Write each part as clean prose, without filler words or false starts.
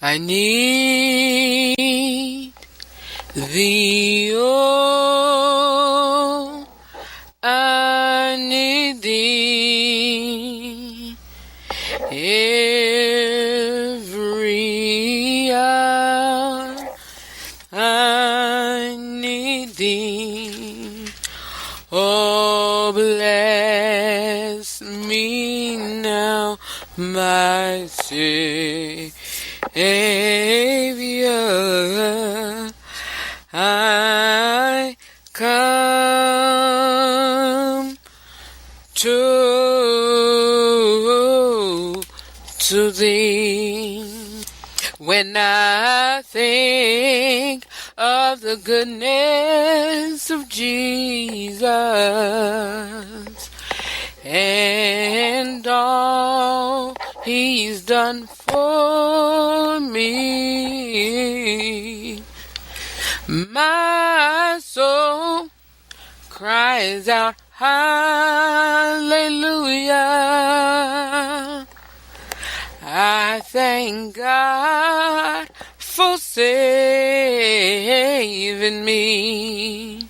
I need thee, oh, I need thee every hour. I need thee. Oh, bless me now, my Savior. I come to thee. When I think of the goodness of Jesus and all He's done for me, my soul cries out, hallelujah. I thank God for saving me.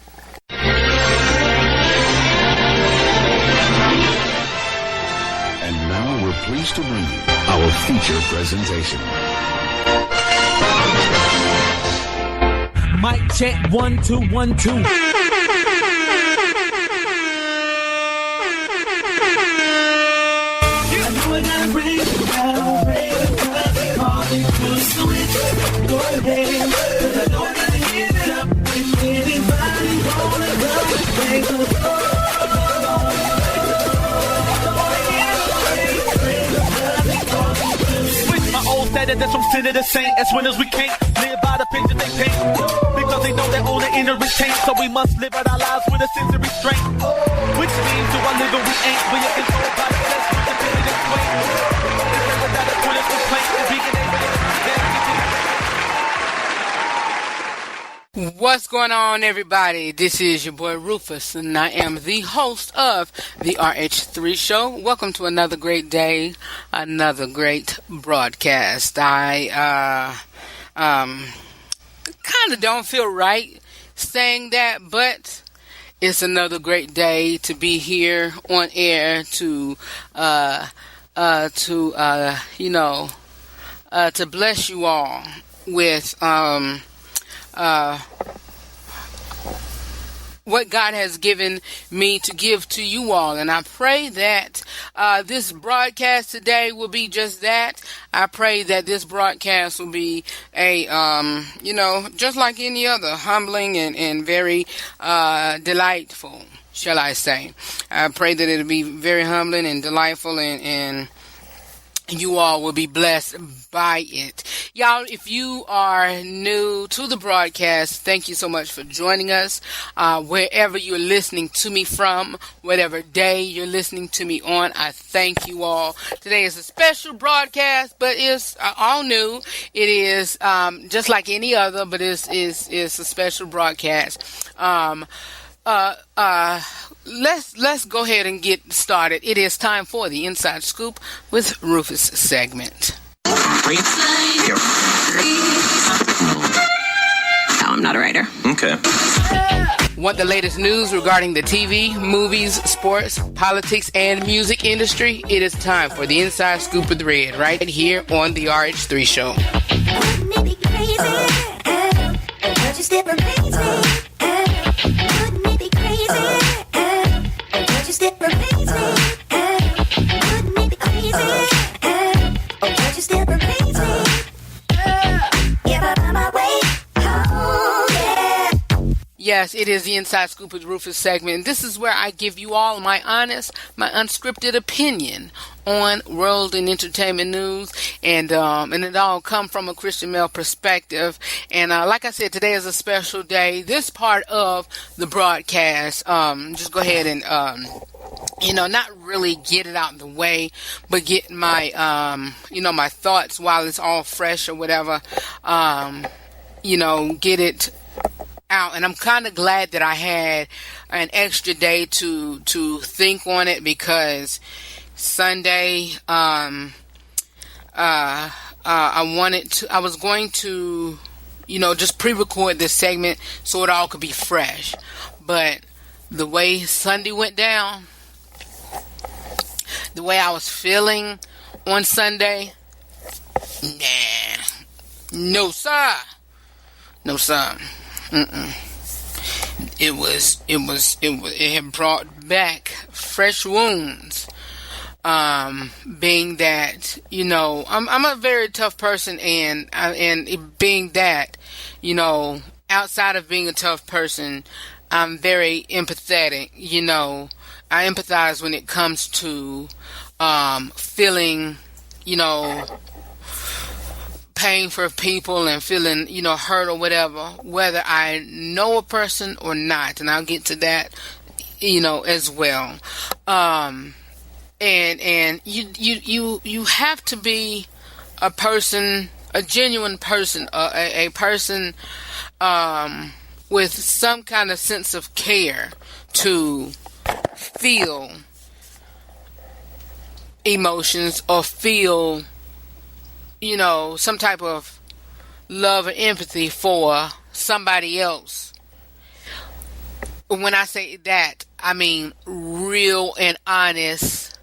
And now we're pleased to bring you our feature presentation. Mic check 1 2 1 2. My old standard that's from sin to the saint. As winners we can't live by the picture they paint, because they know their own inner is taint. So we must live out our lives with a sense of restraint. Which means do I live or we ain't? We are controlled by the flesh, with the pity and swing. Without a point of complaint, and being What's going on, everybody? This is your boy Rufus, and I am the host of the RH3 Show. Welcome to another great day, another great broadcast. I kind of don't feel right saying that, but it's another great day to be here on air to bless you all with what God has given me to give to you all. And I pray that this broadcast today will be just that. I pray that this broadcast will be a, just like any other, humbling and very delightful, shall I say. I pray that it'll be very humbling and delightful, and you all will be blessed by it. Y'all, if you are new to the broadcast, thank you so much for joining us. Wherever you're listening to me from, whatever day you're listening to me on, I thank you all. Today is a special broadcast, but it's all new. It is just like any other, but it's a special broadcast. Let's go ahead and get started. It is time for the Inside Scoop with Rufus segment. No, I'm not a writer. Okay. Want the latest news regarding the TV, movies, sports, politics, and music industry? It is time for the Inside Scoop with Red, right here on the RH3 Show. Wouldn't it be crazy? Would you still amaze me? Wouldn't it be crazy? Would you still amaze me? Wouldn't it be crazy? Would you still amaze me? If I find my way home, yeah. Yes, it is the Inside Scoop with Rufus segment. And this is where I give you all my honest, my unscripted opinion on world and entertainment news, and it all come from a Christian male perspective. And like I said, today is a special day. This part of the broadcast, just go ahead and not really get it out of the way, but get my my thoughts while it's all fresh or whatever. Get it out. And I'm kind of glad that I had an extra day to think on it, because Sunday, I was going to, just pre-record this segment so it all could be fresh. But the way Sunday went down, the way I was feeling on Sunday, no sir. It had brought back fresh wounds. Being that, I'm a very tough person, and being that, outside of being a tough person, I'm very empathetic. I empathize when it comes to feeling, pain for people and feeling, hurt or whatever, whether I know a person or not, and I'll get to that, as well. And you have to be a person, a genuine person, a person with some kind of sense of care to feel emotions or feel, some type of love or empathy for somebody else. When I say that, I mean real and honest,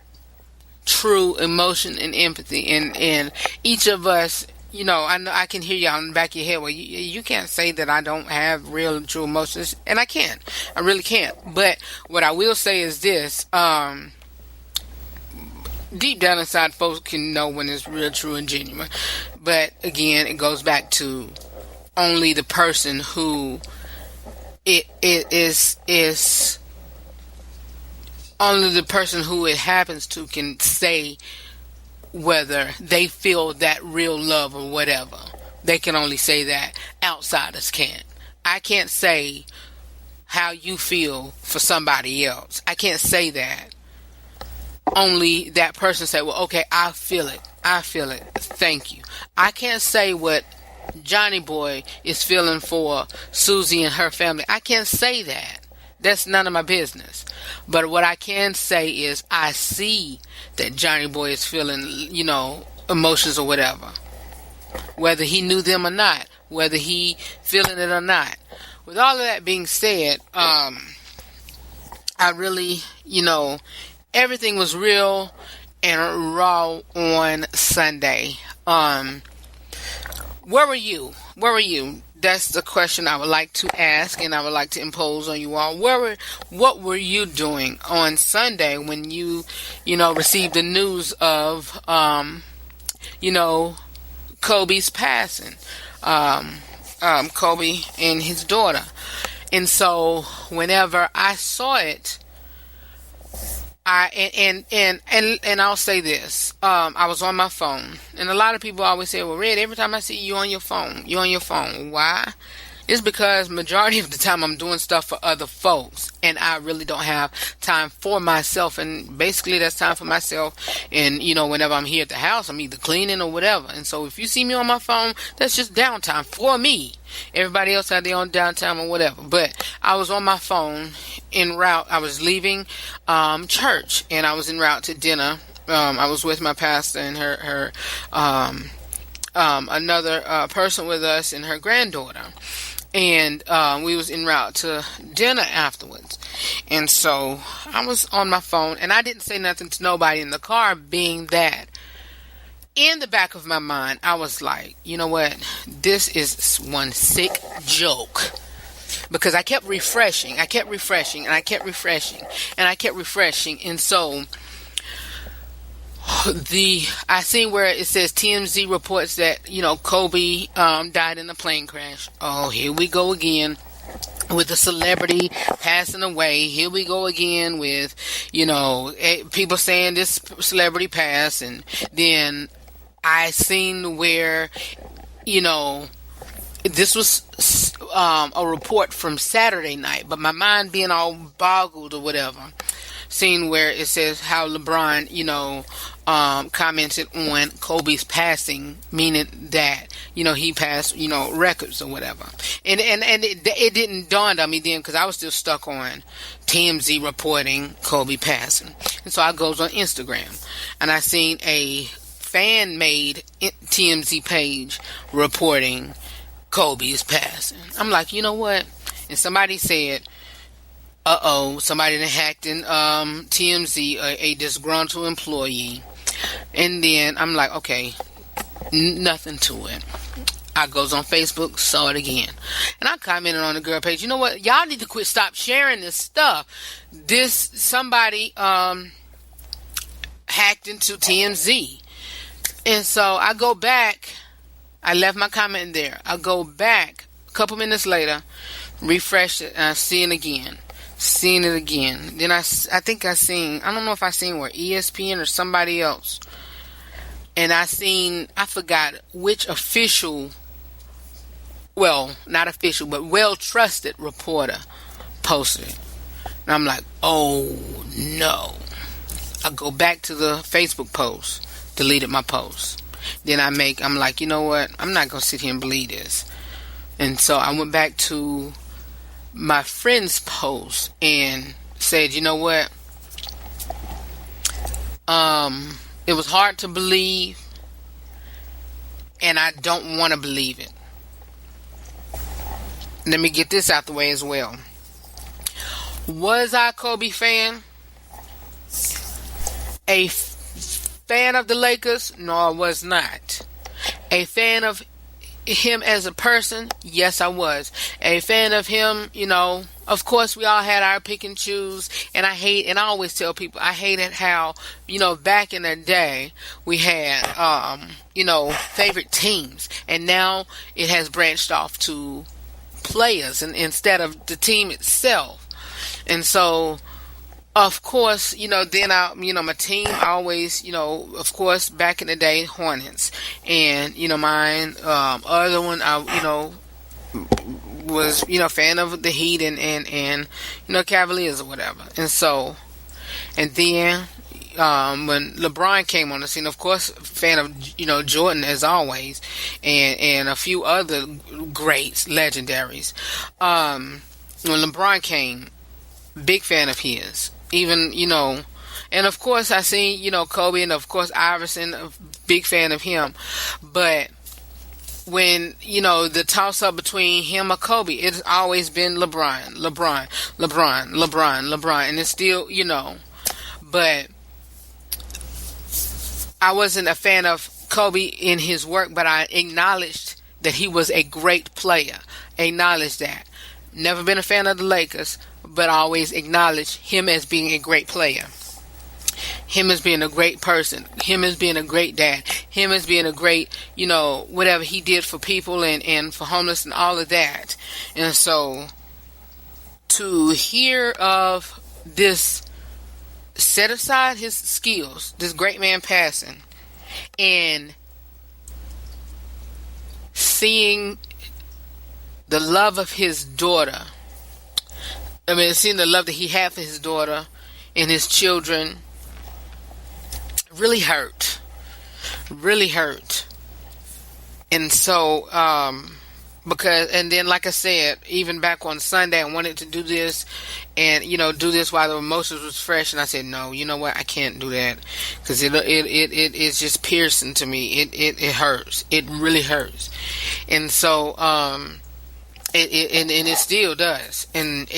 true emotion and empathy. And each of us, I know I can hear y'all in the back of your head. Well, you can't say that I don't have real and true emotions, and I can't. I really can't. But what I will say is this: deep down inside, folks can know when it's real, true, and genuine. But again, it goes back to only the person who it is only the person who it happens to can say whether they feel that real love or whatever. They can only say that. Outsiders can't. I can't say how you feel for somebody else. I can't say that. Only that person say, well, okay, I feel it. Thank you. I can't say what Johnny Boy is feeling for Susie and her family. I can't say that. That's none of my business. But what I can say is I see that Johnny Boy is feeling, emotions or whatever. Whether he knew them or not. Whether he feeling it or not. With all of that being said, I really, everything was real and raw on Sunday. Where were you? That's the question I would like to ask, and I would like to impose on you all. What were you doing on Sunday when you received the news of, Kobe's passing, Kobe and his daughter? And so whenever I saw it, and I'll say this, I was on my phone, and a lot of people always say, well, Red, every time I see you on your phone. Why? It's because majority of the time I'm doing stuff for other folks, and I really don't have time for myself, and basically that's time for myself. And whenever I'm here at the house, I'm either cleaning or whatever. And so if you see me on my phone, that's just downtime for me. Everybody else had their own downtime or whatever. But I was on my phone en route. I was leaving church, and I was en route to dinner. I was with my pastor and her another person with us and her granddaughter. And we was en route to dinner afterwards. And so I was on my phone, and I didn't say nothing to nobody in the car, being that in the back of my mind, I was like, you know what? This is one sick joke. Because I kept refreshing. And so I seen where it says TMZ reports that, Kobe died in a plane crash. Oh, here we go again with a celebrity passing away. Here we go again with, people saying this celebrity passed. And then I seen where, this was a report from Saturday night, but my mind being all boggled or whatever, seen where it says how LeBron, commented on Kobe's passing, meaning that, he passed, records or whatever. And it didn't dawn on me then, because I was still stuck on TMZ reporting Kobe passing. And so I goes on Instagram, and I seen a fan-made TMZ page reporting Kobe's passing. I'm like, you know what? And somebody said, somebody that hacked in TMZ, a disgruntled employee. And then I'm like, okay, nothing to it. I goes on Facebook, saw it again. And I commented on the girl page, you know what? Y'all need to stop sharing this stuff. Somebody hacked into TMZ. And so I go back. I left my comment there. I go back a couple minutes later, refresh it, and I see it again. Seeing it again. Then I think I don't know if I seen where ESPN or somebody else. And I forgot which official, well, not official, but well-trusted reporter posted it. And I'm like, oh, no. I go back to the Facebook post, deleted my post. Then I'm like, you know what? I'm not going to sit here and believe this. And so I went back to my friend's post and said, you know what? It was hard to believe, and I don't want to believe it. Let me get this out the way as well. Was I a Kobe fan? A fan of the Lakers? No, I was not. A fan of him as a person? Yes, I was. A fan of him, of course we all had our pick and choose, and I always tell people, I hated how, back in the day we had, favorite teams, and now it has branched off to players and instead of the team itself. And so, of course, then my team always, of course, back in the day, Hornets. And, mine, other one, was, fan of the Heat and Cavaliers or whatever. And so, and then, when LeBron came on the scene, of course, fan of, Jordan as always, and a few other greats, legendaries. When LeBron came, big fan of his. Even, and of course I seen, Kobe, and of course Iverson, a big fan of him. But when, the toss-up between him or Kobe, it's always been LeBron. And it's still, but I wasn't a fan of Kobe in his work, but I acknowledged that he was a great player. Acknowledged that. Never been a fan of the Lakers, but I always acknowledge him as being a great player. Him as being a great person. Him as being a great dad. Him as being a great, whatever he did for people and for homeless and all of that. And so, to hear of this, set aside his skills, this great man passing, and seeing the love of his daughter, seeing the love that he had for his daughter and his children, really hurt. And so, and then like I said, even back on Sunday, I wanted to do this and, do this while the emotions was fresh. And I said, no, you know what? I can't do that because it is just piercing to me. It hurts. It really hurts. And so, it still does. And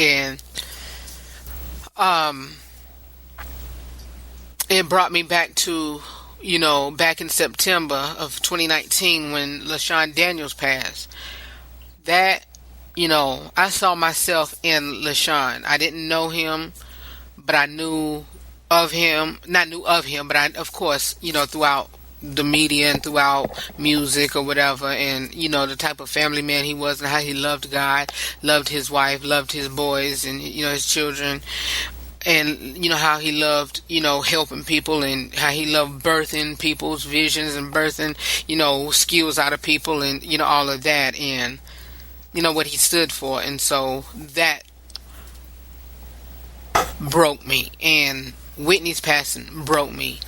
it brought me back to, back in September of 2019 when LaShawn Daniels passed. That, I saw myself in LaShawn. I didn't know him, but I knew of him. Not knew of him, but I, of course, throughout the media and throughout music or whatever, and the type of family man he was and how he loved God, loved his wife, loved his boys and his children, and how he loved helping people and how he loved birthing people's visions and birthing skills out of people and all of that, and what he stood for. And so that broke me, and Whitney's passing broke me.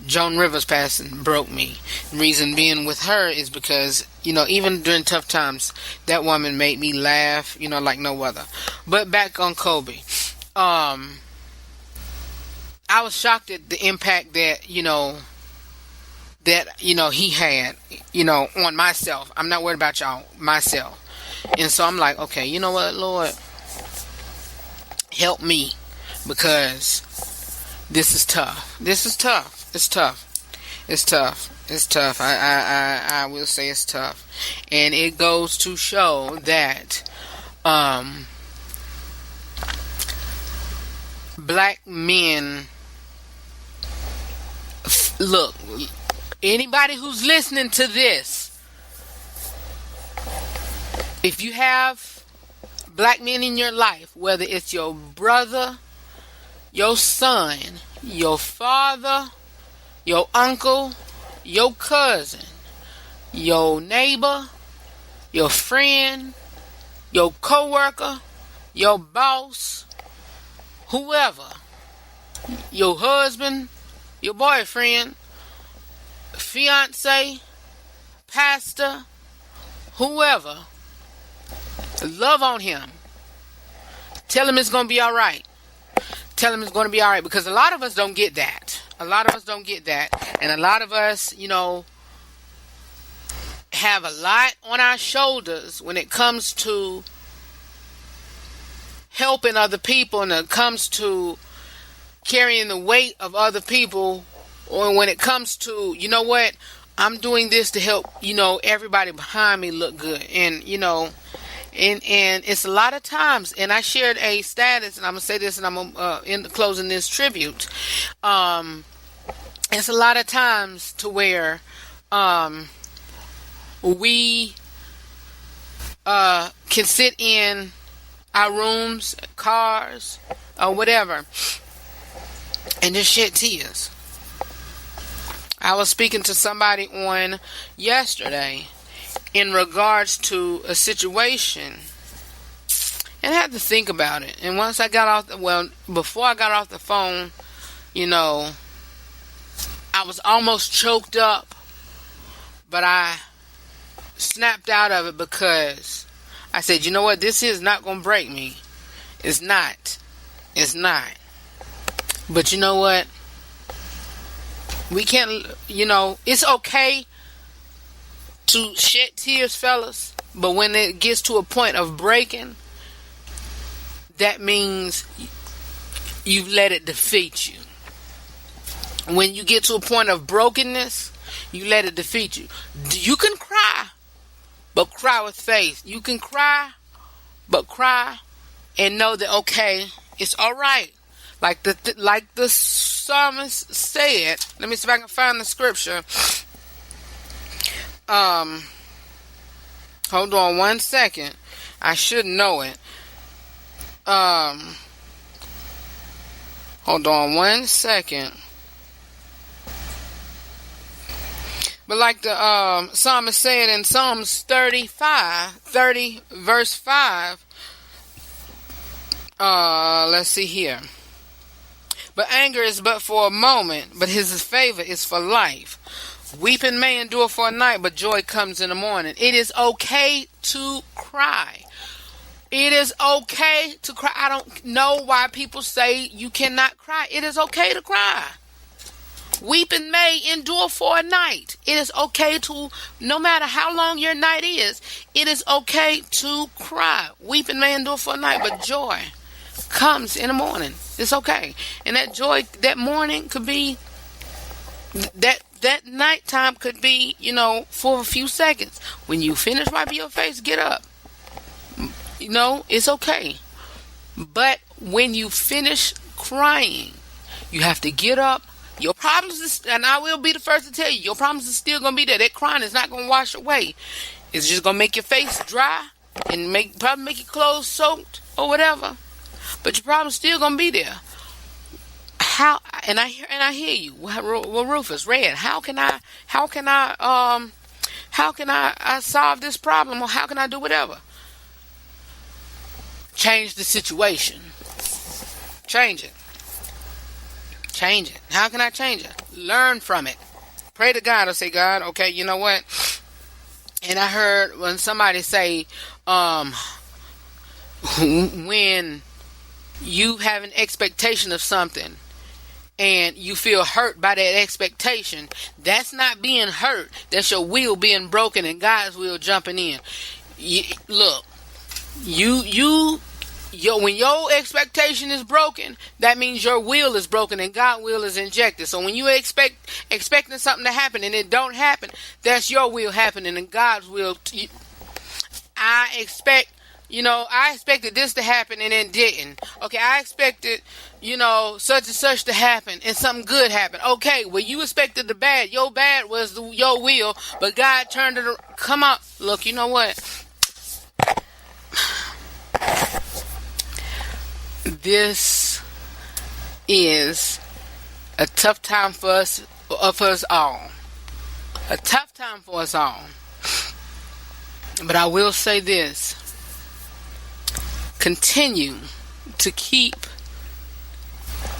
Joan Rivers passing broke me. The reason being with her is because, even during tough times, that woman made me laugh, like no other. But back on Kobe. I was shocked at the impact that, that, he had, on myself. I'm not worried about y'all, myself. And so I'm like, okay, you know what, Lord? Help me, because this is tough. This is tough. It's tough. It's tough. It's tough. I will say it's tough. And it goes to show that black men, look, anybody who's listening to this, if you have black men in your life, whether it's your brother, your son, your father, your uncle, your cousin, your neighbor, your friend, your coworker, your boss, whoever, your husband, your boyfriend, fiance, pastor, whoever, love on him. Tell him it's going to be all right. Tell him it's going to be all right, because a lot of us don't get that. A lot of us don't get that. And a lot of us, have a lot on our shoulders when it comes to helping other people, and it comes to carrying the weight of other people, or when it comes to, I'm doing this to help, everybody behind me look good. And, and it's a lot of times, and I shared a status, and I'm going to say this, and I'm in closing this tribute. It's a lot of times to where we can sit in our rooms, cars, or whatever, and just shed tears. I was speaking to somebody on yesterday in regards to a situation, and I had to think about it. And once I got off, before I got off the phone, I was almost choked up, but I snapped out of it, because I said, you know what, this is not going to break me. It's not. It's not. But you know what? We can't, it's okay to shed tears, fellas, but when it gets to a point of breaking, that means you've let it defeat you. When you get to a point of brokenness, you let it defeat you. You can cry, but cry with faith. You can cry, but cry and know that, okay, it's all right. Like the psalmist said. Let me see if I can find the scripture. Hold on one second. I should know it. Hold on one second. But like the psalmist said in Psalms 30 verse 5, let's see here. But anger is but for a moment, but his favor is for life. Weeping may endure for a night, but joy comes in the morning. It is okay to cry. It is okay to cry. I don't know why people say you cannot cry. It is okay to cry. Weeping may endure for a night. It is okay to, no matter how long your night is, it is okay to cry. Weeping may endure for a night, but joy comes in the morning. It's okay. And that joy, that morning could be, that nighttime could be, for a few seconds. When you finish wiping your face, get up. It's okay. But when you finish crying, you have to get up. Your problems, and I will be the first to tell you, your problems are still going to be there. That crying is not going to wash away. It's just going to make your face dry and probably make your clothes soaked or whatever. But your problem's still going to be there. How? And I hear you. Well, Rufus, Red, how can I solve this problem, or how can I do whatever? Change the situation. Change it. Change it. How can I change it? Learn from it. Pray to God or say, God, okay, you know what? And I heard when somebody say, when you have an expectation of something and you feel hurt by that expectation, that's not being hurt. That's your will being broken and God's will jumping in. Look, when your expectation is broken, that means your will is broken and God's will is injected. So when you expecting something to happen and it don't happen, that's your will happening and God's will. I expected this to happen and it didn't. Okay, I expected, such and such to happen and something good happened. Okay, well, you expected the bad. Your bad was your will, but God turned it around. Come on. Look, you know what? This is a tough time for us all. A tough time for us all. But I will say this. Continue to keep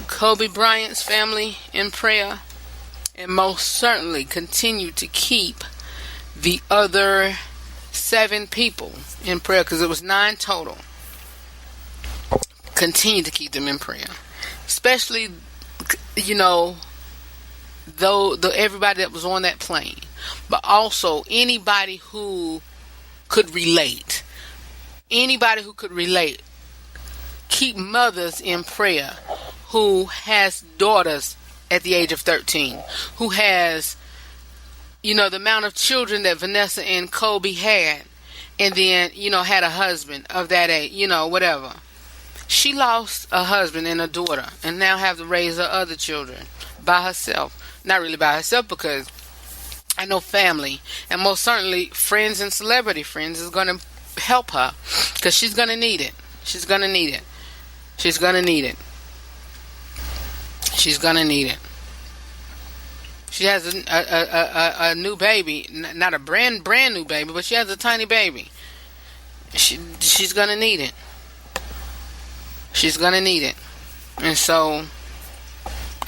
Kobe Bryant's family in prayer, and most certainly continue to keep the other 7 people in prayer, because it was 9 total. Continue to keep them in prayer, especially everybody that was on that plane, but also anybody who could relate. Keep mothers in prayer who has daughters at the age of 13, who has, the amount of children that Vanessa and Kobe had, and then, had a husband of that age, whatever. She lost a husband and a daughter, and now have to raise her other children by herself. Not really by herself, because I know family, and most certainly friends and celebrity friends, is going to help her, because she's going to need it. She's going to need it. She's going to need it. She's going to need it. She has a new baby, not a brand new baby, but she has a tiny baby. She's going to need it. She's going to need it. And so,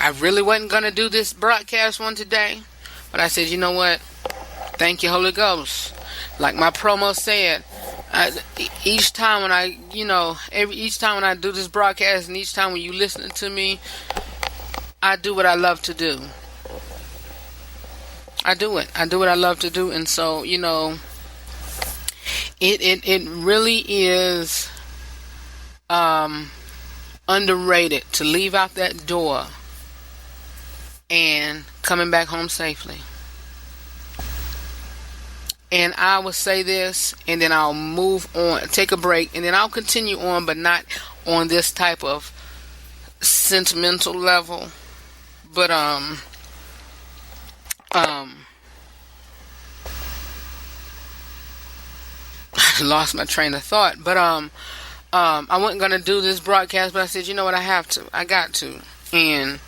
I really wasn't going to do this broadcast one today, but I said, you know what? Thank you, Holy Ghost. Like my promo said, each time when I do this broadcast, and each time when you listening to me, I do what I love to do. I do it. I do what I love to do, and so it really is underrated to leave out that door and coming back home safely. And I will say this, and then I'll move on, take a break, and then I'll continue on, but not on this type of sentimental level. But I lost my train of thought. But I wasn't gonna do this broadcast, but I said, you know what, I have to. I got to. And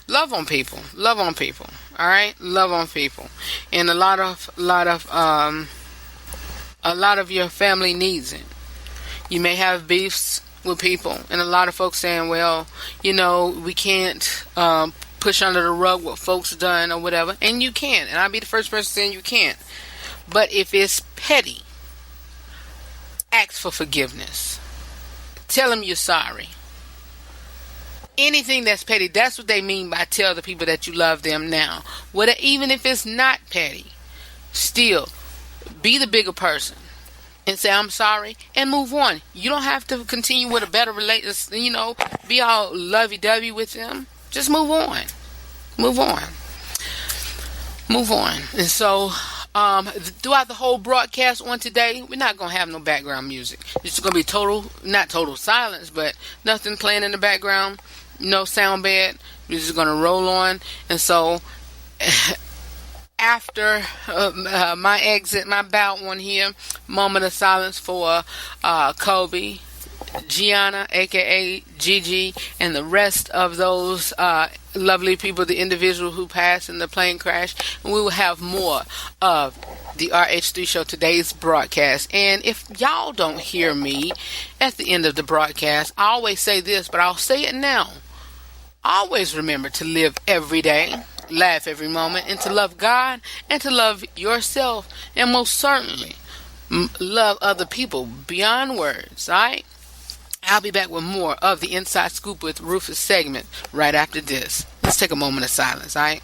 love on people. Love on people. All right, love on people, and a lot of your family needs it. You may have beefs with people, and a lot of folks saying, well, we can't push under the rug what folks done or whatever, and you can, and I'll be the first person saying you can't. But if it's petty, ask for forgiveness. Tell them you're sorry. Anything that's petty, that's what they mean by tell the people that you love them now. Even if it's not petty, still be the bigger person and say I'm sorry and move on. You don't have to continue with a better relationship, be all lovey-dovey with them. Just move on. Move on. Move on. And so throughout the whole broadcast on today, we're not going to have no background music. It's going to be not total silence, but nothing playing in the background. No sound bed. We're just going to roll on. And so, after my exit, my bout one here, moment of silence for Kobe, Gianna, a.k.a. Gigi, and the rest of those lovely people, the individual who passed in the plane crash. And we will have more of the RH3 Show, today's broadcast. And if y'all don't hear me at the end of the broadcast, I always say this, but I'll say it now. Always remember to live every day, laugh every moment, and to love God and to love yourself, and most certainly love other people beyond words, alright? I'll be back with more of the Inside Scoop with Rufus segment right after this. Let's take a moment of silence, all right?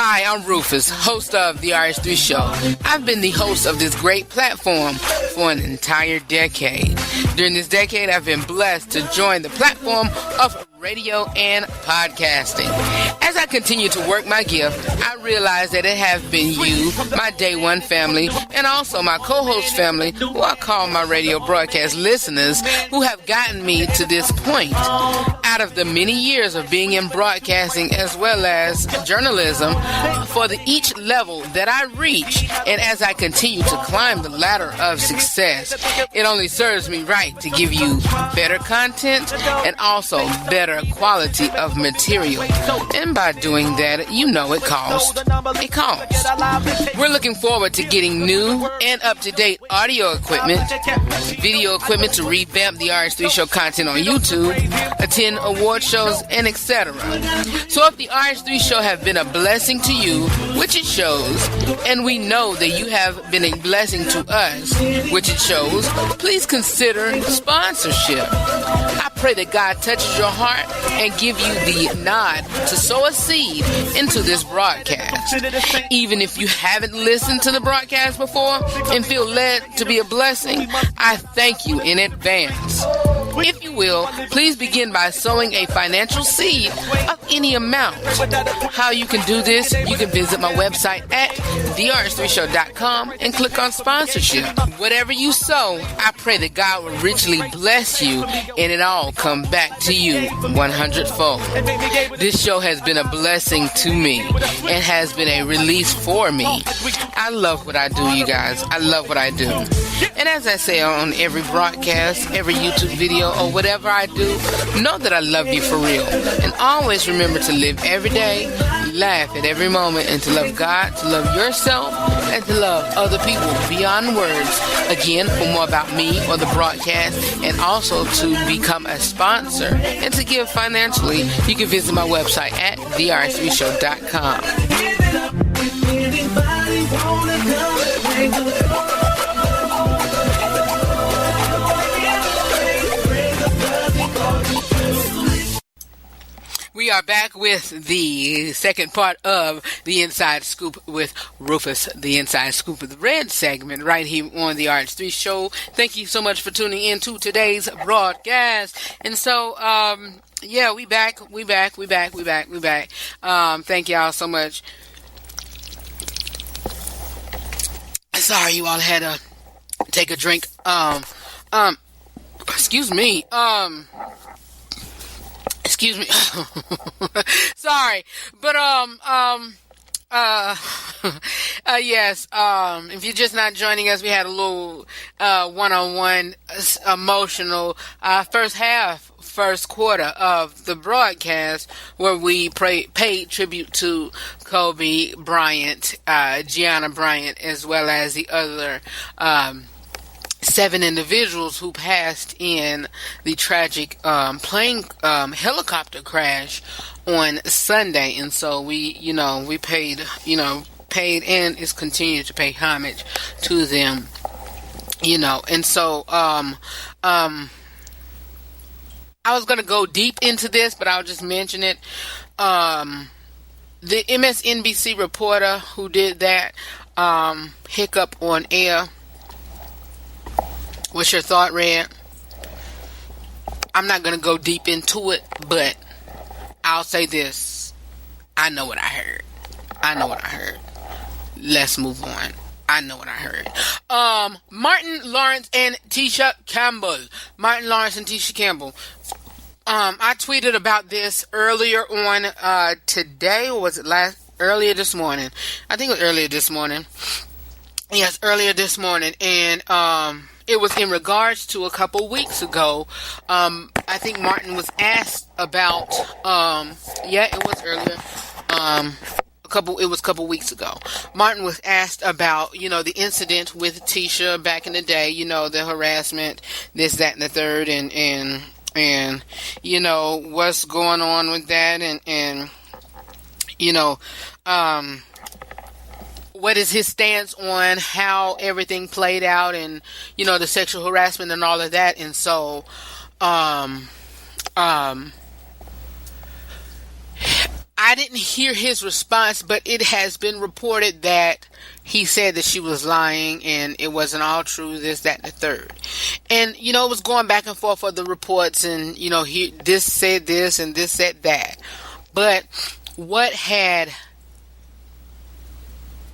Hi, I'm Rufus, host of the RH3 Show. I've been the host of this great platform for an entire decade. During this decade, I've been blessed to join the platform of radio and podcasting. As I continue to work my gift, I realize that it has been you, my day one family, and also my co-host family, who I call my radio broadcast listeners, who have gotten me to this point. Out of the many years of being in broadcasting as well as journalism, for each level that I reach, and as I continue to climb the ladder of success, it only serves me right to give you better content and also better quality of material. And by doing that, you know it costs. It costs. We're looking forward to getting new and up-to-date audio equipment, video equipment to revamp the RH3 Show content on YouTube, attend award shows, and etc. So if the RH3 Show have been a blessing to you, which it shows, and we know that you have been a blessing to us, which it shows, please consider sponsorship. I pray that God touches your heart and give you the nod to sow a seed into this broadcast. Even if you haven't listened to the broadcast before and feel led to be a blessing, I thank you in advance. If you will, please begin by sowing a financial seed of any amount. How you can do this, you can visit my website at therh3show.com and click on sponsorship. Whatever you sow, I pray that God will richly bless you and it all come back to you 100-fold. This show has been a blessing to me and has been a release for me. I love what I do, you guys. I love what I do. And as I say on every broadcast, every YouTube video, or whatever I do, know that I love you for real. And always remember to live every day, laugh at every moment, and to love God, to love yourself, and to love other people beyond words. Again, for more about me or the broadcast, and also to become a sponsor and to give financially, you can visit my website at therh3show.com. We are back with the second part of the Inside Scoop with Rufus, the Inside Scoop with Red segment right here on the RH3 Show. Thank you so much for tuning in to today's broadcast. And so, yeah, we back. Thank y'all so much. Sorry, you all had to take a drink. Excuse me. Excuse me. Sorry. But, yes, if you're just not joining us, we had a little, one-on-one emotional, first quarter of the broadcast where we paid tribute to Kobe Bryant, Gianna Bryant, as well as the other, 7 individuals who passed in the tragic plane helicopter crash on Sunday. And so we paid and is continuing to pay homage to them, and so I was going to go deep into this, but I'll just mention it. The MSNBC reporter who did that hiccup on air. What's your thought, Red? I'm not going to go deep into it, but I'll say this. I know what I heard. Let's move on. I know what I heard. Martin Lawrence and Tisha Campbell. I tweeted about this earlier on today, or was it earlier this morning? I think it was earlier this morning. Yes, earlier this morning. And it was in regards to a couple weeks ago. I think Martin was asked about, it was earlier. It was a couple weeks ago. Martin was asked about, the incident with Tisha back in the day, the harassment, this, that, and the third, and and what's going on with that, and what is his stance on how everything played out, and the sexual harassment and all of that. And so I didn't hear his response, but it has been reported that he said that she was lying and it wasn't all true, this, that, and the third. And, it was going back and forth for the reports, and, this said this and this said that. But what had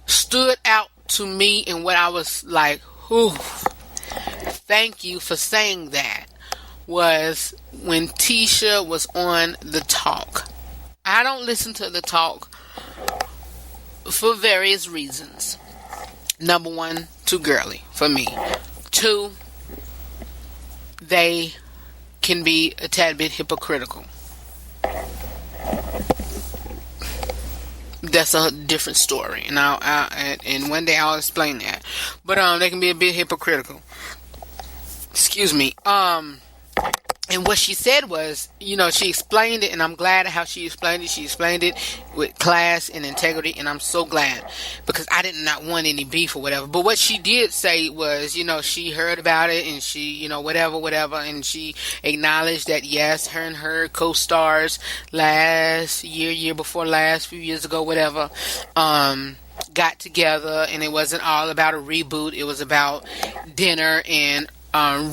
stood out to me and what I was like, whew, thank you for saying that, was when Tisha was on the talk. I don't listen to the talk for various reasons. Number one, too girly for me. Two, they can be a tad bit hypocritical. That's a different story, and and one day I'll explain that. But they can be a bit hypocritical. Excuse me. And what she said was, she explained it, and I'm glad how she explained it. She explained it with class and integrity, and I'm so glad, because I did not want any beef or whatever. But what she did say was, she heard about it, and she, whatever, and she acknowledged that, yes, her and her co-stars last year before last, few years ago, whatever, got together, and it wasn't all about a reboot. It was about dinner and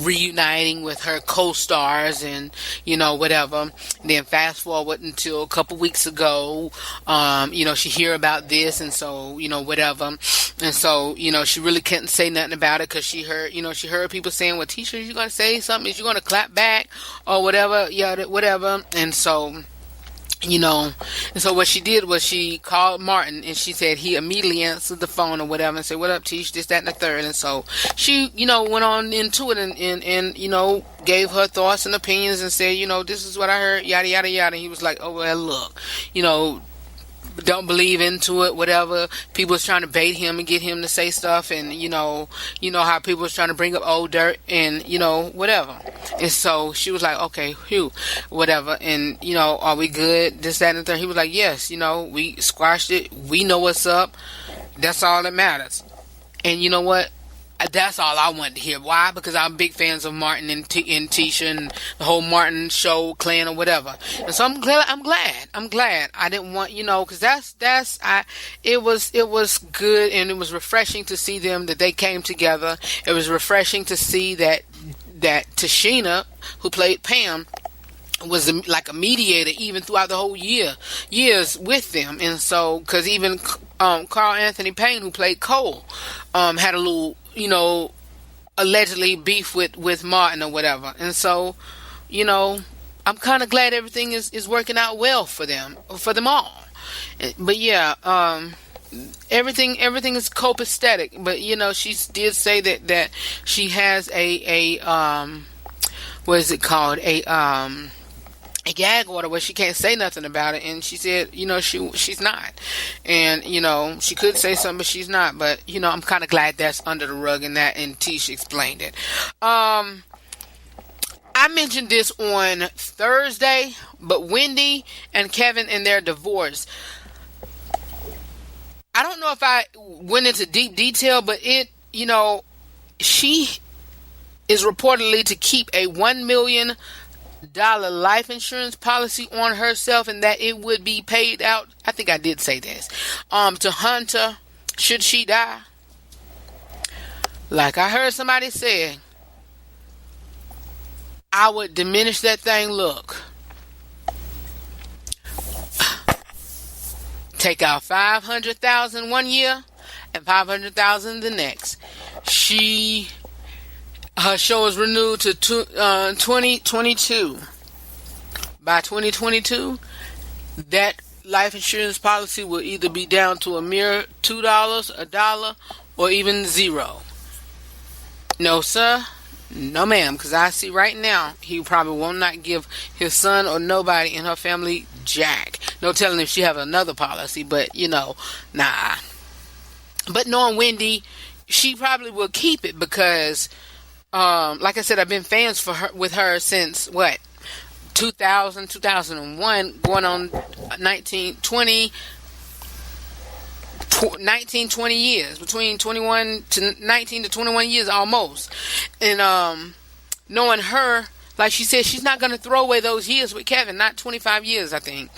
reuniting with her co-stars and whatever. Then fast forward until a couple weeks ago, she hear about this, and so whatever, and so she really couldn't say nothing about it, because she heard people saying, well, Tisha, is you gonna say something? Is you gonna clap back or whatever? Yeah, whatever. And so and so what she did was she called Martin, and she said he immediately answered the phone or whatever and said, what up, Tish, this, that, and the third. And so she, went on into it and gave her thoughts and opinions and said, this is what I heard, yada, yada, yada. And he was like, oh, well, look, don't believe into it, whatever. People was trying to bait him and get him to say stuff, and how people was trying to bring up old dirt, and whatever. And so she was like, okay, whatever, and are we good, this, that, and the third? He was like, yes, we squashed it, we know what's up, that's all that matters. And you know what? That's all I wanted to hear. Why? Because I'm big fans of Martin and Tisha and the whole Martin show clan or whatever. And so I'm glad. I didn't want, because it was good, and it was refreshing to see them, that they came together. It was refreshing to see that Tashina, who played Pam, was like a mediator even throughout the whole years with them. And so, because even Carl Anthony Payne, who played Cole, had a little, allegedly beef with Martin or whatever. And so, I'm kind of glad everything is working out well for them all. But yeah, everything is copacetic. But she did say that she has a what is it called, a gag order where she can't say nothing about it, and she said, she's not, and she could say something, but she's not. But I'm kind of glad that's under the rug, and Tisha explained it. I mentioned this on Thursday, but Wendy and Kevin and their divorce, I don't know if I went into deep detail, but she is reportedly to keep a $1 million life insurance policy on herself, and that it would be paid out, I think I did say this, to Hunter should she die. Like I heard somebody say, I would diminish that thing. Look, take out $500,000 one year and $500,000 the next. Her show is renewed to 2022. By 2022, that life insurance policy will either be down to a mere $2, $1, or even $0. No, sir. No, ma'am. Because I see right now, he probably will not give his son or nobody in her family jack. No telling if she have another policy, but, nah. But knowing Wendy, she probably will keep it because... like I said, I've been fans with her since 2000, 2001, going on 20 years, between 21 to 19 to 21 years almost. And knowing her, like she said, she's not going to throw away those years with Kevin, not 25 years, I think.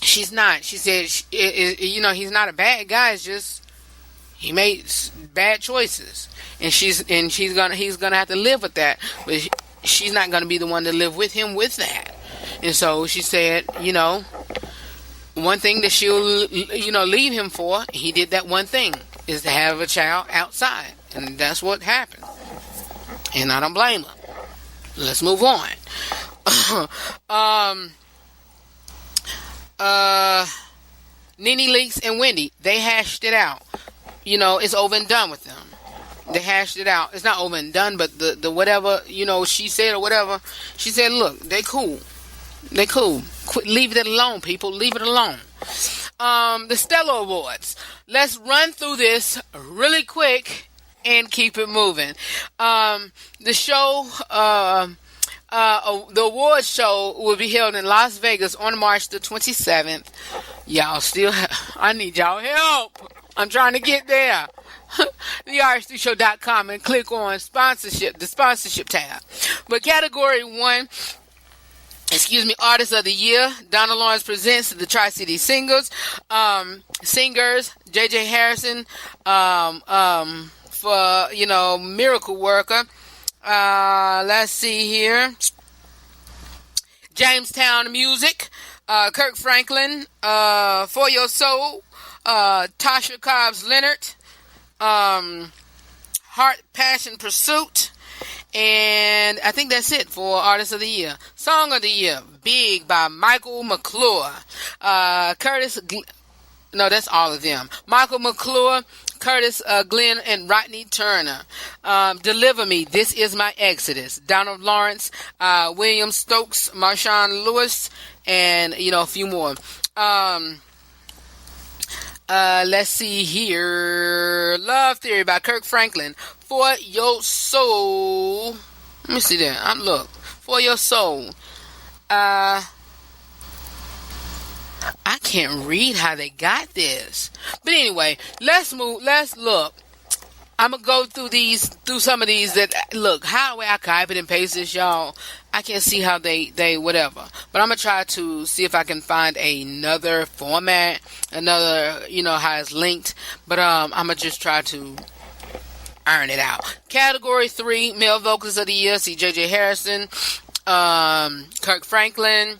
She's not. She said, he's not a bad guy, it's just he made bad choices. And he's gonna have to live with that, but she's not gonna be the one to live with him with that. And so she said, one thing that she'll, leave him for, he did that one thing, is to have a child outside. And that's what happened. And I don't blame her. Let's move on. Nene Leakes and Wendy, they hashed it out. It's over and done with them. They hashed it out. It's not over and done, but the whatever, she said or whatever, she said, look, they cool. They cool. Quit, leave it alone, people. Leave it alone. The Stellar Awards. Let's run through this really quick and keep it moving. The show, the awards show will be held in Las Vegas on March the 27th. Y'all still, I need y'all help. I'm trying to get there. The RH3Show.com and click on sponsorship, the sponsorship tab. But category 1, Artist of the Year, Donna Lawrence presents the Tri-City Singers. J.J. Harrison, for, Miracle Worker. Let's see here. Jamestown Music, Kirk Franklin, For Your Soul, Tasha Cobbs Leonard, Heart, Passion, Pursuit, and I think that's it for Artist of the Year. Song of the Year, Big by Michael McClure. That's all of them. Michael McClure, Curtis Glenn, and Rodney Turner. Deliver Me, This Is My Exodus. Donald Lawrence, William Stokes, Marshawn Lewis, and, a few more. Let's see here. Love Theory by Kirk Franklin. For Your Soul. Let me see that. Look. For Your Soul. I can't read how they got this. But anyway, let's move. Let's look. I'm going to go through some of these that, look, how do I copy and paste this, y'all? I can't see how they whatever. But I'm going to try to see if I can find another format, another, how it's linked. But I'm going to just try to iron it out. Category 3, Male Vocalist of the Year, see J.J. Harrison, Kirk Franklin,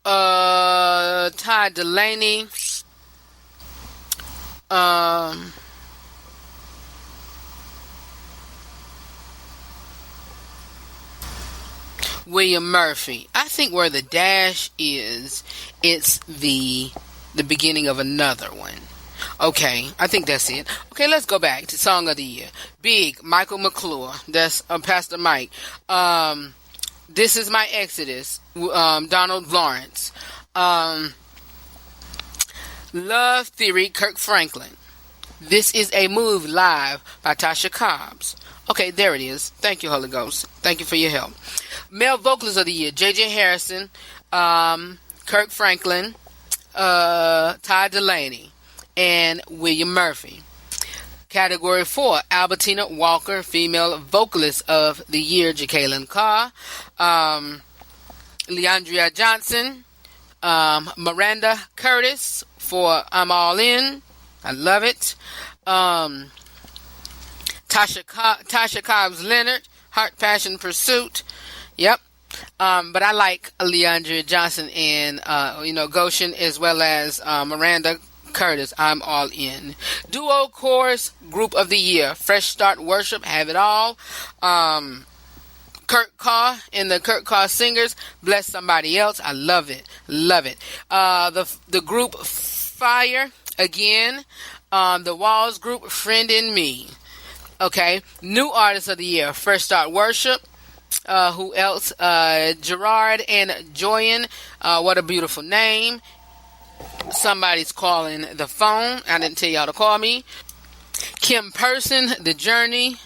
Ty Delaney, William Murphy. I think where the dash is, it's the beginning of another one. Okay, I think that's it. Okay, let's go back to Song of the Year. Big, Michael McClure. That's Pastor Mike. This Is My Exodus, Donald Lawrence. Love Theory, Kirk Franklin. This Is a Move Live by Tasha Cobbs. Okay, there it is. Thank you, Holy Ghost. Thank you for your help. Male Vocalist of the Year, J.J. Harrison, Kirk Franklin, Ty Delaney, and William Murphy. Category 4, Albertina Walker, Female Vocalist of the Year, Jacqueline Carr, Leandria Johnson, Miranda Curtis for I'm All In. I love it. Tasha Cobbs Leonard, Heart, Passion, Pursuit. Yep. But I like Leandria Johnson and, Goshen, as well as Miranda Curtis, I'm All In. Duo Chorus Group of the Year, Fresh Start Worship, Have It All. Kurt Carr and the Kurt Carr Singers, Bless Somebody Else. I love it. Love it. The group Fire, again. The Walls Group, Friend in Me. Okay. New Artist of the Year, Fresh Start Worship. Who else? Gerard and Joyan. What a beautiful name. Somebody's calling the phone. I didn't tell y'all to call me. Kim Person, The Journey.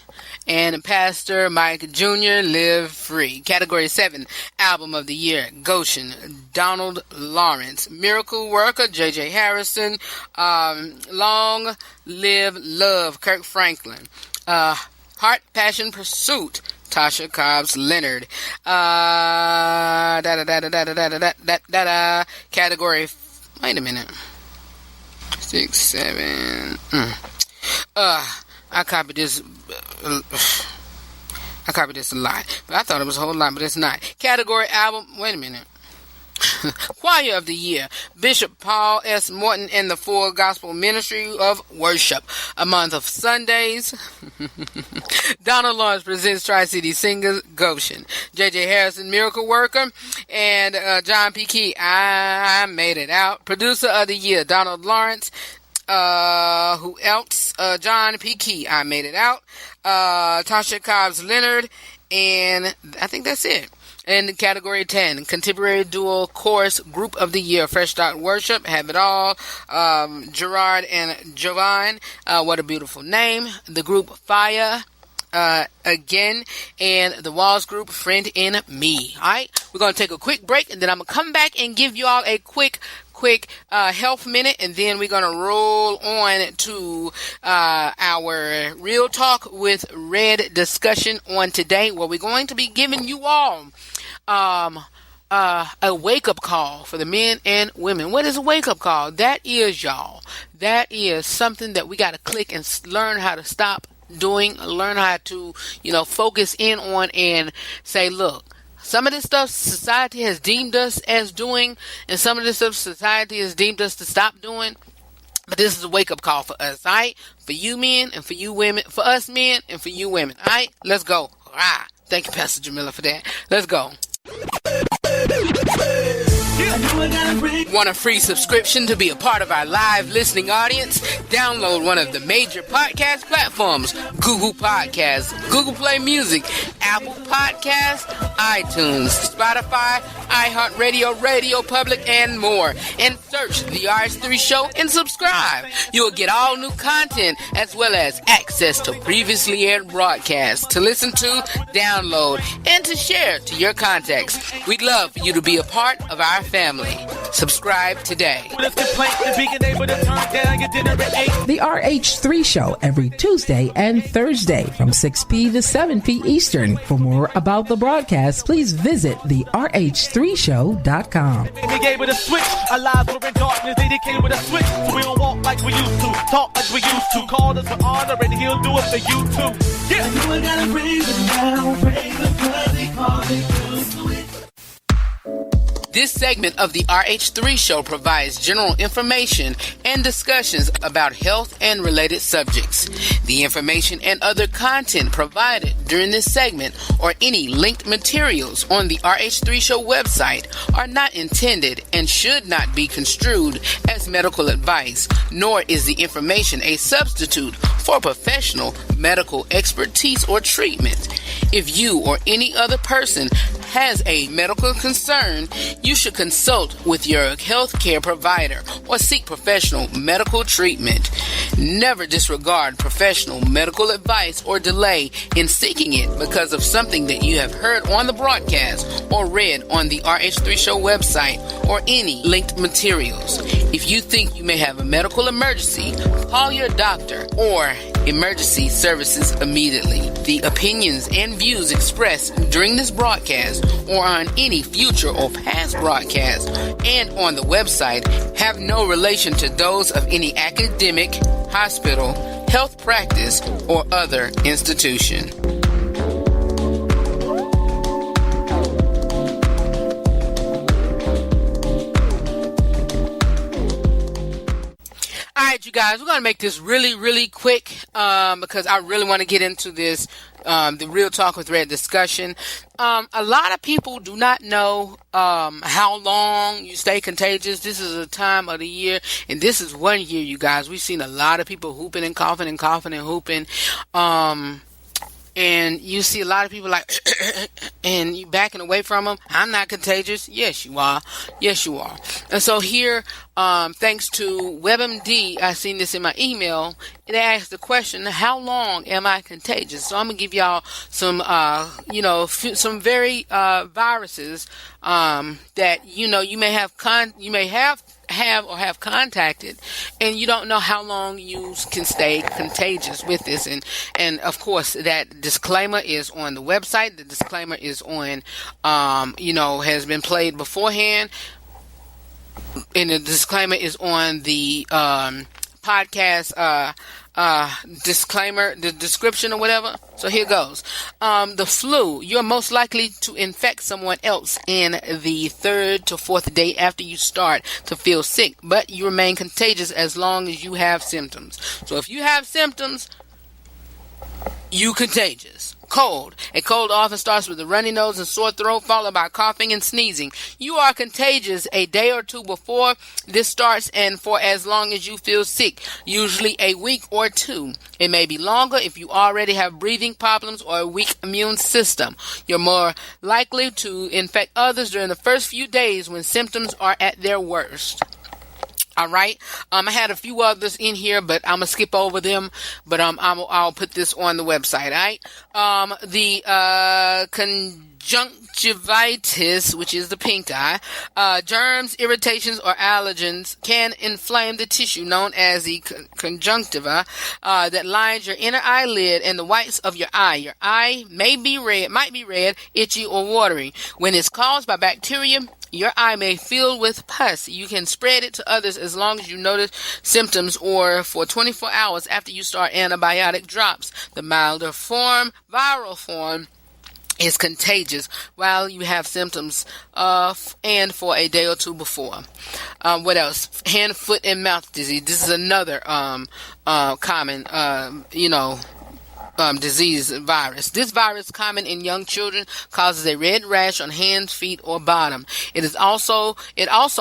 and Pastor Mike Jr., Live Free. Category 7, Album of the Year, Goshen, Donald Lawrence. Miracle Worker, J.J. Harrison. Long Live Love, Kirk Franklin. Heart, Passion, Pursuit, Tasha Cobbs Leonard. Category, wait a minute. 6, 7. I copied this. I copied this a lot, but I thought it was a whole lot, but it's not. Category album. Wait a minute. Choir of the Year, Bishop Paul S. Morton and the Full Gospel Ministry of Worship. A month of Sundays. Donald Lawrence presents Tri-City Singers, Goshen. J.J. Harrison, Miracle Worker. And John P. Key, I Made It Out. Producer of the Year, Donald Lawrence. Who else? John P. Key, I Made It Out. Tasha Cobbs Leonard. And I think that's it. In category 10, Contemporary Duo Chorus Group of the Year, Fresh Start Worship, Have It All, Gerard and Jovan, what a beautiful name. The group Fire, again, and the Walls Group, Friend in Me. All right, we're going to take a quick break, and then I'm going to come back and give you all a quick health minute, and then we're going to roll on to our Real Talk with Red discussion on today, where we're going to be giving you all a wake-up call for the men and women. What is a wake-up call? That is, y'all, that is something that we got to click and learn how to stop doing, learn how to, focus in on and say, look, some of this stuff society has deemed us as doing, and some of this stuff society has deemed us to stop doing. But this is a wake-up call for us, all right? For you men and for you women, for us men and for you women, all right? Let's go. Thank you, Pastor Jamila, for that. Let's go. Want a free subscription to be a part of our live listening audience? Download one of the major podcast platforms: Google Podcasts, Google Play Music, Apple Podcasts, iTunes, Spotify, iHeartRadio, Radio Public, and more. And search the RH3 Show and subscribe. You'll get all new content as well as access to previously aired broadcasts to listen to, download, and to share to your contacts. We'd love for you to be a part of our family. Subscribe today. The RH3 Show every Tuesday and Thursday from 6 p to 7 p Eastern. For more about the broadcast, please visit the RH3Show.com. They gave it a switch. Our lives were in darkness. They came with a switch. So we don't walk like we used to, talk like we used to. Call us for honor and he'll do it for you too. Yeah. And you ain't gotta praise him now. Praise him 'cause he called me to it. This segment of the RH3 Show provides general information and discussions about health and related subjects. The information and other content provided during this segment or any linked materials on the RH3 Show website are not intended and should not be construed as medical advice, nor is the information a substitute for professional medical expertise or treatment. If you or any other person has a medical concern, you should consult with your healthcare provider or seek professional medical treatment. Never disregard professional medical advice or delay in seeking it because of something that you have heard on the broadcast or read on the RH3 Show website or any linked materials. If you think you may have a medical emergency, call your doctor or emergency services immediately. The opinions and views expressed during this broadcast or on any future or past broadcast and on the website have no relation to those of any academic, hospital, health practice, or other institution. All right, you guys, we're going to make this really, really quick because I really want to get into this, the Real Talk with Red discussion. A lot of people do not know how long you stay contagious. This is a time of the year, and this is one year, you guys. We've seen a lot of people whooping and coughing and coughing and whooping. and you see a lot of people like, and you backing away from them. I'm not contagious. Yes, you are. Yes, you are. And so here, thanks to WebMD, I seen this in my email. It asked the question, how long am I contagious? So I'm going to give y'all some, some very viruses that, you may have contacted, and you don't know how long you can stay contagious with this. And of course, that disclaimer is on the website. The disclaimer is on, has been played beforehand. And the disclaimer is on the podcast disclaimer, the description or whatever. So here goes. The flu, you're most likely to infect someone else in the 3rd to 4th day after you start to feel sick, but you remain contagious as long as you have symptoms. So if you have symptoms, you contagious. Cold. A cold often starts with a runny nose and sore throat, followed by coughing and sneezing. You are contagious a day or two before this starts and for as long as you feel sick, usually a week or two. It may be longer if you already have breathing problems or a weak immune system. You're more likely to infect others during the first few days when symptoms are at their worst. All right. I had a few others in here, but I'm gonna skip over them. But I'll put this on the website. All right. The conjunctivitis, which is the pink eye, germs, irritations, or allergens can inflame the tissue known as the conjunctiva that lines your inner eyelid and the whites of your eye. Your eye might be red, itchy, or watery. When it's caused by bacteria, your eye may fill with pus. You can spread it to others as long as you notice symptoms or for 24 hours after you start antibiotic drops. The milder form, viral form, is contagious while you have symptoms and for a day or two before. What else? Hand, foot, and mouth disease. This is another common, disease virus. This virus, common in young children, causes a red rash on hands, feet, or bottom. It also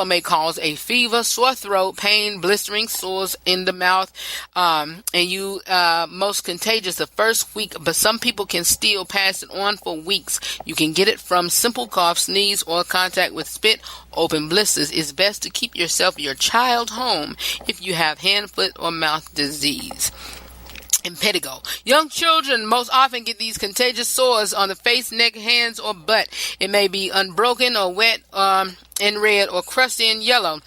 may cause a fever, sore throat, pain, blistering sores in the mouth, and you most contagious the first week, but some people can still pass it on for weeks. You can get it from simple cough, sneeze, or contact with spit, open blisters. It's best to keep yourself, your child home if you have hand, foot, or mouth disease. Impetigo. Young children most often get these contagious sores on the face, neck, hands, or butt. It may be unbroken or wet and red or crusty and yellow.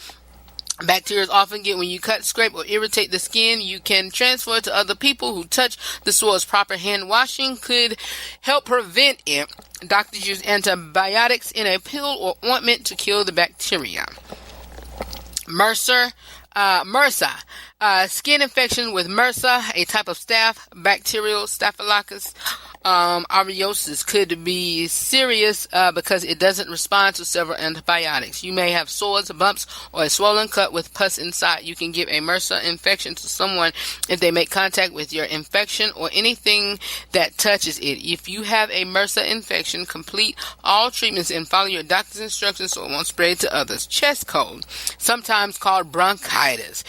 Bacteria often get when you cut, scrape, or irritate the skin. You can transfer it to other people who touch the sores. Proper hand washing could help prevent it. Doctors use antibiotics in a pill or ointment to kill the bacteria. MRSA. Skin infection with MRSA, a type of staph, bacterial Staphylococcus aureus, could be serious because it doesn't respond to several antibiotics. You may have sores, bumps, or a swollen cut with pus inside. You can give a MRSA infection to someone if they make contact with your infection or anything that touches it. If you have a MRSA infection, complete all treatments and follow your doctor's instructions so it won't spread to others. Chest cold, sometimes called bronchitis.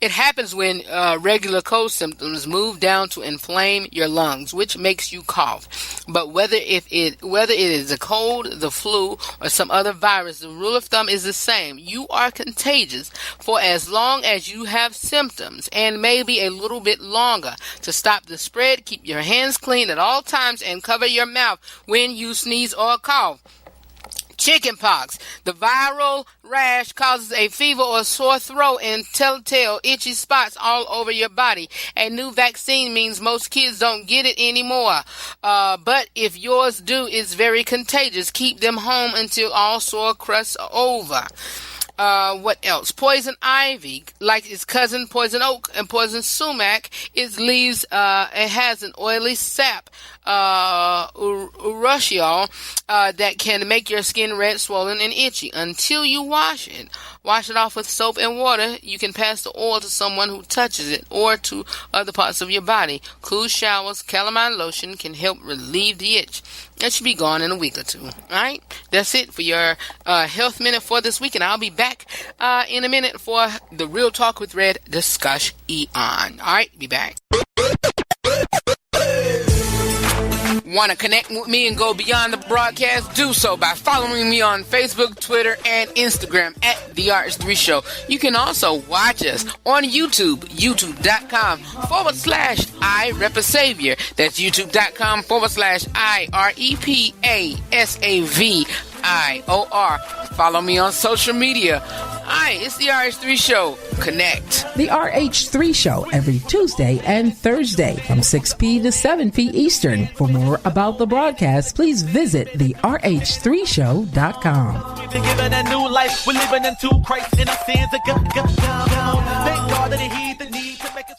It happens when regular cold symptoms move down to inflame your lungs, which makes you cough. But whether it is a cold, the flu, or some other virus, the rule of thumb is the same. You are contagious for as long as you have symptoms, and maybe a little bit longer. To stop the spread, keep your hands clean at all times and cover your mouth when you sneeze or cough. Chickenpox. The viral rash causes a fever or sore throat and telltale itchy spots all over your body. A new vaccine means most kids don't get it anymore. But if yours do, it's very contagious. Keep them home until all sore crusts are over. What else? Poison ivy, like its cousin poison oak and poison sumac, its leaves, it has an oily sap, urushiol, that can make your skin red, swollen, and itchy until you wash it. Wash it off with soap and water. You can pass the oil to someone who touches it or to other parts of your body. Cool showers, calamine lotion can help relieve the itch. That should be gone in a week or two. All right? That's it for your health minute for this week, and I'll be back in a minute for the Real Talk with Red discussion. All right? Be back. Want to connect with me and go beyond the broadcast? Do so by following me on Facebook, Twitter, and Instagram at The RH3 Show. You can also watch us on YouTube, youtube.com/I Rep a Savior. That's youtube.com/I REPASAVIOR. Follow me on social media. Hi, it's the RH3 Show. Connect. The RH3 Show every Tuesday and Thursday from 6 p to 7 p Eastern. For more about the broadcast, please visit therh3show.com. We've been given a new life. We're living in two Christ and our sins are gone. Thank God that he the need to make us.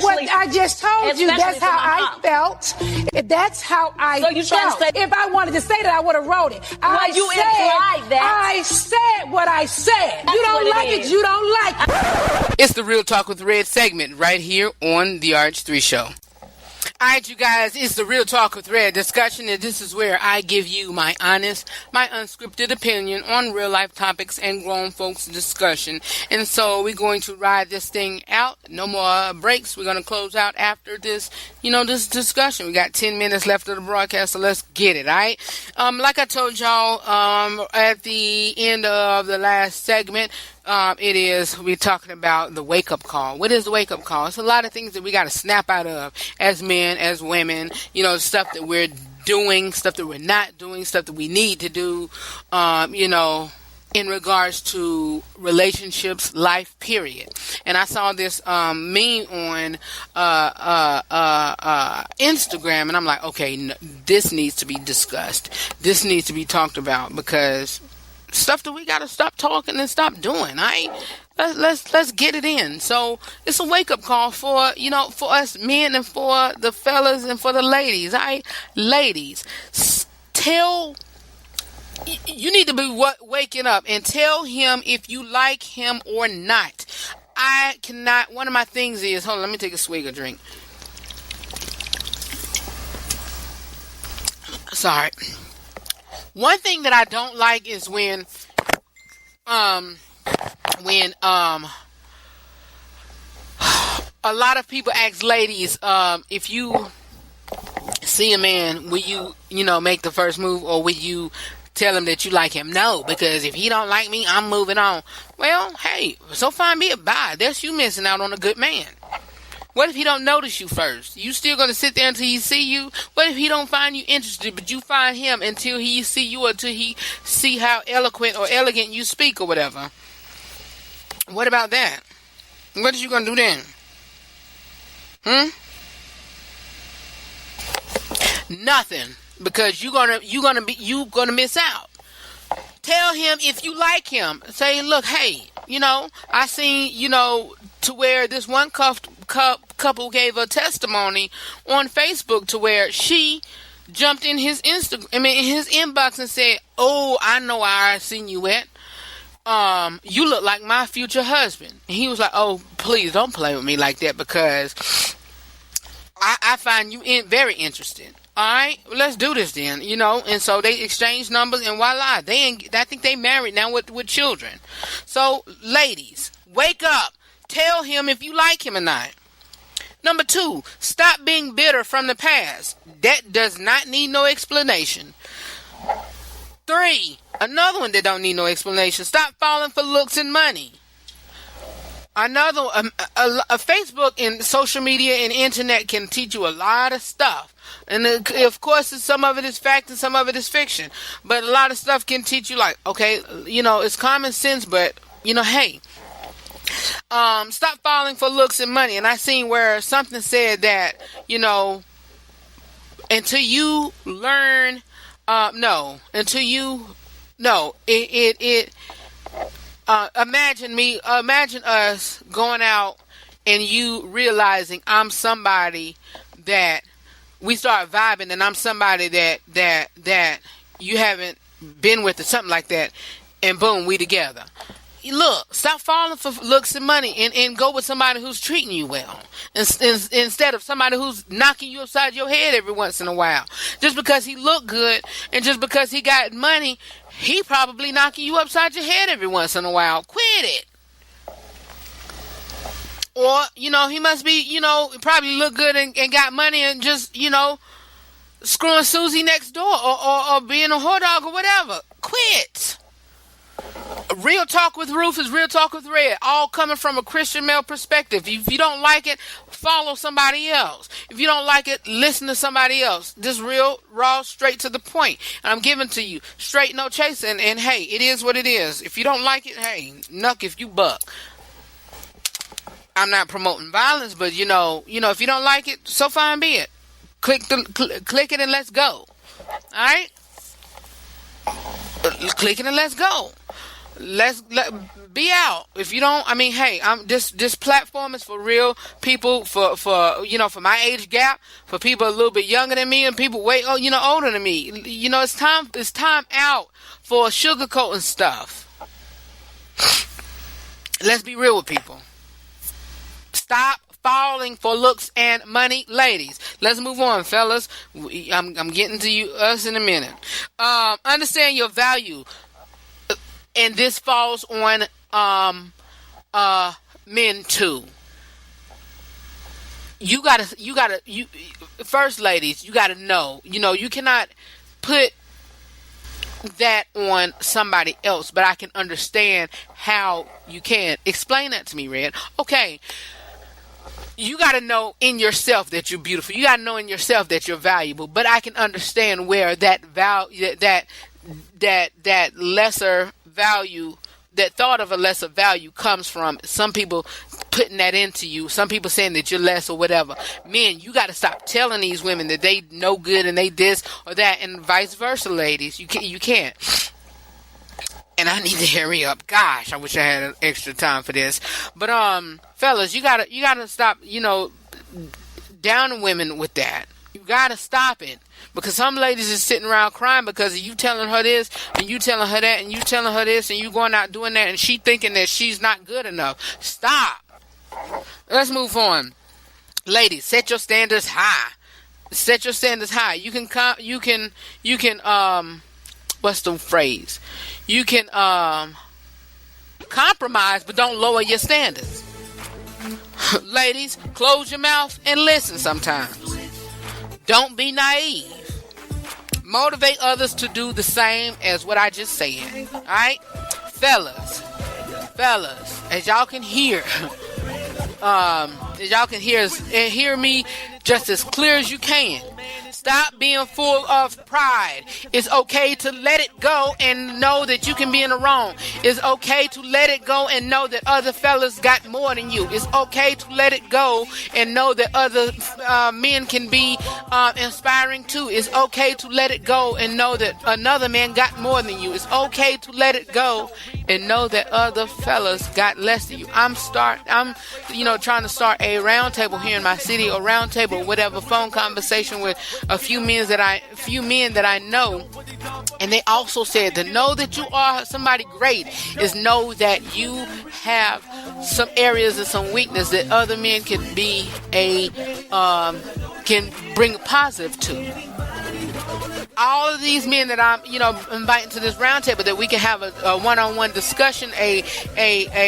What I just told you, that's how I felt. That's how I felt. If I wanted to say that, I would have wrote it. I said what I said. You don't like it, you don't like it. It's the Real Talk with Red segment right here on the RH3 Show. All right, you guys, it's the Real Talk with Red discussion, and this is where I give you my honest, my unscripted opinion on real-life topics and grown folks discussion. And so we're going to ride this thing out. No more breaks. We're going to close out after this, this discussion. We got 10 minutes left of the broadcast, so let's get it, all right? Like I told y'all at the end of the last segment, we're talking about the wake-up call. What is the wake-up call? It's a lot of things that we got to snap out of as men, as women, stuff that we're doing, stuff that we're not doing, stuff that we need to do, in regards to relationships, life, period. And I saw this meme on Instagram, and I'm like, okay, this needs to be discussed. This needs to be talked about, because stuff that we gotta stop talking and stop doing. Let's get it in. So it's a wake up call for for us men and for the fellas and for the ladies. Ladies, you need to be waking up and tell him if you like him or not. I cannot. One of my things is, hold on, let me take a swig of drink. Sorry. One thing that I don't like is when a lot of people ask ladies, if you see a man, will you, make the first move, or will you tell him that you like him? No, because if he don't like me, I'm moving on. Well, hey, so fine be it. Bye. That's you missing out on a good man. What if he don't notice you first? You still going to sit there until he see you? What if he don't find you interested, but you find him until he see you, or until he see how eloquent or elegant you speak or whatever? What about that? What are you going to do then? Nothing, because you're gonna miss out. Tell him if you like him. Say, look, hey, I seen, to where this one couple gave a testimony on Facebook to where she jumped in his his inbox and said, "Oh, I know where I seen you at. You look like my future husband." And he was like, "Oh, please don't play with me like that, because I find you very interesting. All right, let's do this then, And so they exchanged numbers, and voila, I think they married now with children. So, ladies, wake up. Tell him if you like him or not. Number 2, stop being bitter from the past. That does not need no explanation. 3, another one that don't need no explanation. Stop falling for looks and money. Another, Facebook and social media and internet can teach you a lot of stuff. And of course, some of it is fact and some of it is fiction. But a lot of stuff can teach you, like, okay, it's common sense, but, hey, stop falling for looks and money. And I seen where something said that, until you learn, imagine us going out and you realizing I'm somebody that we start vibing, and I'm somebody that you haven't been with, or something like that, and boom, we together. Look, stop falling for looks and money, and go with somebody who's treating you well, instead of somebody who's knocking you upside your head every once in a while. Just because he look good and just because he got money, he probably knocking you upside your head every once in a while. Quit it. Or, he must be, probably look good and got money and just, screwing Susie next door or being a whore dog or whatever. Quit. Real talk with Ruth is real talk with Red, all coming from a Christian male perspective. If you don't like it, follow somebody else. If you don't like it, listen to somebody else. This real, raw, straight to the point. And I'm giving to you straight, no chase. And hey, it is what it is. If you don't like it, hey, knuck if you buck. I'm not promoting violence, but if you don't like it, so fine be it. Click it and let's go. All right? Click it and let's go. Be out. If you don't, hey, this platform is for real people, for my age gap, for people a little bit younger than me and people way older than me. It's time out for sugarcoating stuff. Let's be real with people. Stop falling for looks and money, ladies. Let's move on, fellas. I'm getting to us in a minute. Understand your value. And this falls on men too. You gotta first, ladies, you gotta know. You cannot put that on somebody else, but I can understand how you can. Explain that to me, Red. Okay. You got to know in yourself that you're beautiful. You got to know in yourself that you're valuable. But I can understand where that lesser value, that thought of a lesser value comes from. Some people putting that into you. Some people saying that you're less or whatever. Men, you got to stop telling these women that they no good and they this or that, and vice versa, ladies. You can't. And I need to hurry up. Gosh, I wish I had extra time for this. But fellas, you gotta stop, downing women with that. You gotta stop it. Because some ladies is sitting around crying because you telling her this and you telling her that and you telling her this and you going out doing that and she thinking that she's not good enough. Stop. Let's move on. Ladies, set your standards high. Set your standards high. You can what's the phrase? You can compromise, but don't lower your standards. Ladies, close your mouth and listen sometimes. Don't be naive. Motivate others to do the same as what I just said. Alright? Fellas, as y'all can hear, hear me just as clear as you can. Stop being full of pride. It's okay to let it go and know that you can be in the wrong. It's okay to let it go and know that other fellas got more than you. It's okay to let it go and know that other men can be inspiring too. It's okay to let it go and know that another man got more than you. It's okay to let it go and know that other fellas got less than you. I'm trying to start a round table here in my city, or round table, whatever, phone conversation with a few men that I know, and they also said to know that you are somebody great is know that you have some areas and some weakness that other men can be can bring a positive to. All of these men that I'm, inviting to this roundtable, that we can have a one-on-one discussion, a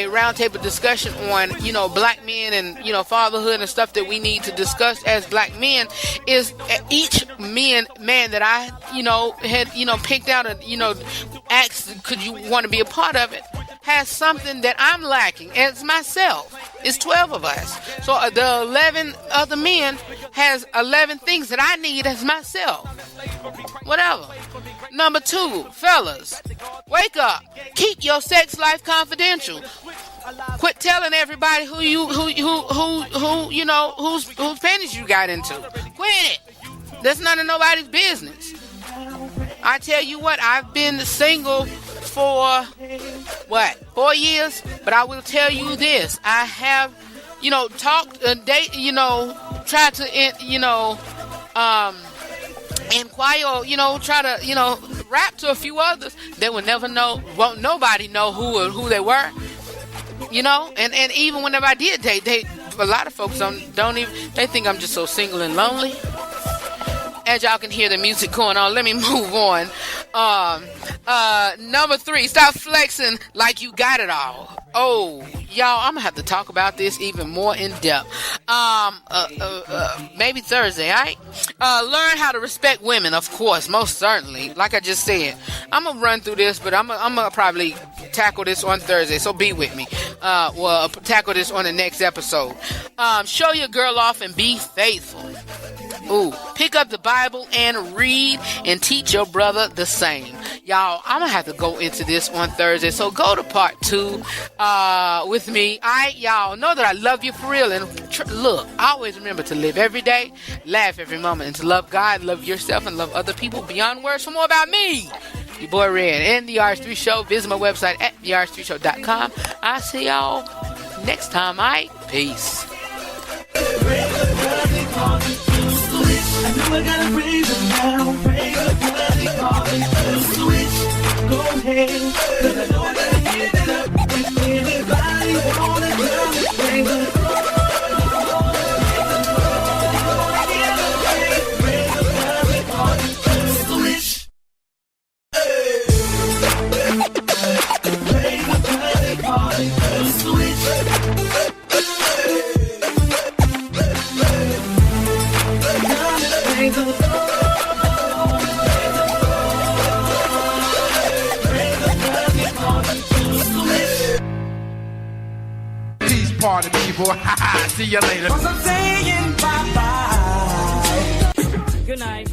roundtable discussion on, black men and, fatherhood and stuff that we need to discuss as black men, is each man that I, had, picked out and, asked, could you want to be a part of it, has something that I'm lacking as myself. It's 12 of us. So the 11 other men has 11 things that I need as myself. Whatever. Number 2, fellas, wake up. Keep your sex life confidential. Quit telling everybody whose panties you got into. Quit it. That's none of nobody's business. I tell you what, I've been single for 4 years, but I will tell you this: I have, talked and date, tried to, inquire, try to, rap to a few others. They will never know, won't nobody know who they were, and even whenever I did date, a lot of folks don't even, they think I'm just so single and lonely. as y'all can hear the music going on, let me move on. Number 3, stop flexing like you got it all. Oh, y'all, I'm gonna have to talk about this even more in depth. Maybe Thursday, all right? Learn how to respect women, of course, most certainly. Like I just said, I'm gonna run through this, but I'm gonna probably tackle this on Thursday, so be with me. Tackle this on the next episode. Show your girl off and be faithful. Ooh, pick up the Bible and read and teach your brother the same. Y'all, I'm going to have to go into this on Thursday, so go to part 2 with me. All right, y'all, know that I love you for real. And look, always remember to live every day, laugh every moment, and to love God, love yourself, and love other people beyond words. For more about me, your boy Red, and the RH3 Show, visit my website at therh3show.com. I'll see y'all next time, all right? Peace. I know I gotta raise it now, raise it, switch, go ahead, 'cause I know I gotta give it up, if anybody wanna do it, raise it, switch, Peace party people. See you later. I'm saying bye-bye. Good night.